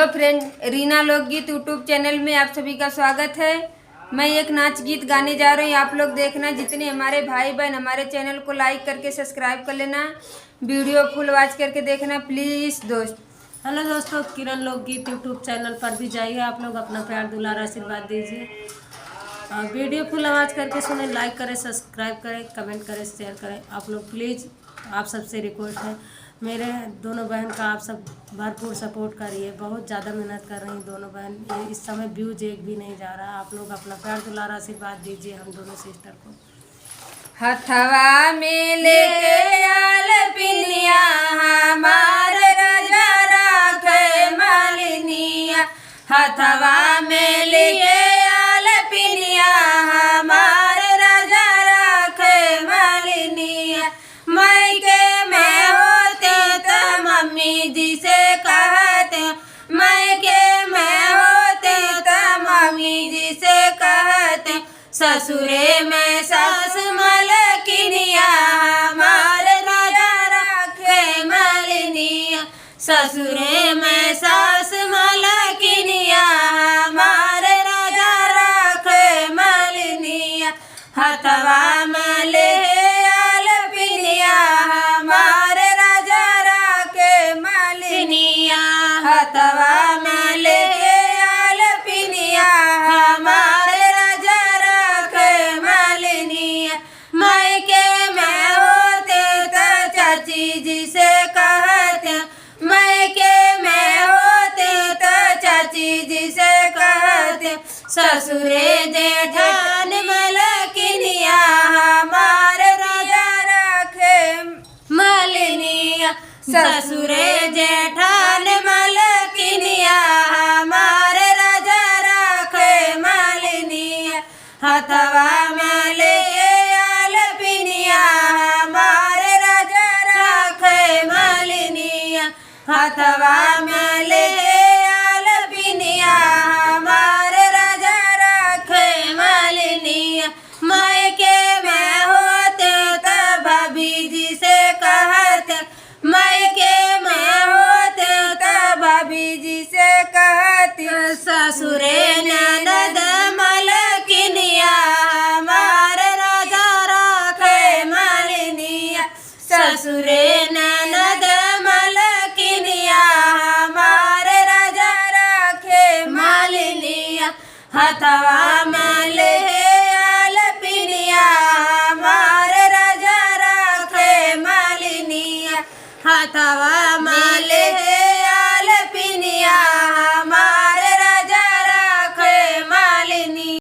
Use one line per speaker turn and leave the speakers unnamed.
Hello friend, Reena लोकगीत YouTube channel में आप सभी का स्वागत है। मैं एक नाच गीत गाने जा रही हूँ, आप लोग देखना। जितने हमारे भाई बहन हमारे चैनल को लाइक करके सब्सक्राइब कर लेना, वीडियो फुल वॉच करके देखना प्लीज़ दोस्त।
हेलो दोस्तों, किरण लोकगीत यूट्यूब चैनल पर भी जाइए, आप लोग अपना प्यार दुलार आशीर्वाद दीजिए। वीडियो फुल आवाज़ करके सुने, लाइक करें, सब्सक्राइब करें, कमेंट करें, शेयर करें। आप लोग प्लीज़, आप सबसे रिक्वेस्ट है, मेरे दोनों बहन का आप सब भरपूर सपोर्ट करिए। बहुत ज़्यादा मेहनत कर रही दोनों बहन, इस समय व्यूज एक भी नहीं जा रहा। आप लोग अपना प्यार दुलार आशीर्वाद दीजिए हम दोनों सिस्टर को।
हथवा में लेके आल पिनिया हमार राजा राखे मालिनिया, हथवा में लेके आल पिनिया हमार राजा राखे मालिनिया। मायके में होते तो मम्मी जी से कहते, मायके में होते तो मम्मी जी से कहते, ससुरे में सास मलकिनिया हमार राजा राखे मालिनिया, ससुरे में सास मलकिनिया हमार राजा राखे मालिनिया। हथवा में ले आल पिनिया हमार राजा राखे मालिनिया, हथवा में ले आल पिनिया हमार राजा राखे मालिनिया। मायके में होते तो चाची जी से कहते, मायके में होते तो चाची जी से कहते, ससुरे जेठान मलकिनिया हमार राजा राखे मालिनिया, ससुरे जेठान मलकिनिया हमार राजा राखे मालिनिया। हथवा में ले आल पिनिया हमार राजा राखे मालिनिया, हथवा में ले आल पिनिया हमार राजा राखे मालिनिया। मायके में होते तो भाभी जी से कहते, मायके में होते तो भाभी जी से कहते, ससुरे ननद मलकिनिया हमार राजा राखे मालिनिया, ससुरे ननद मलकिनिया हमार राजा राखे मालिनिया। हथवा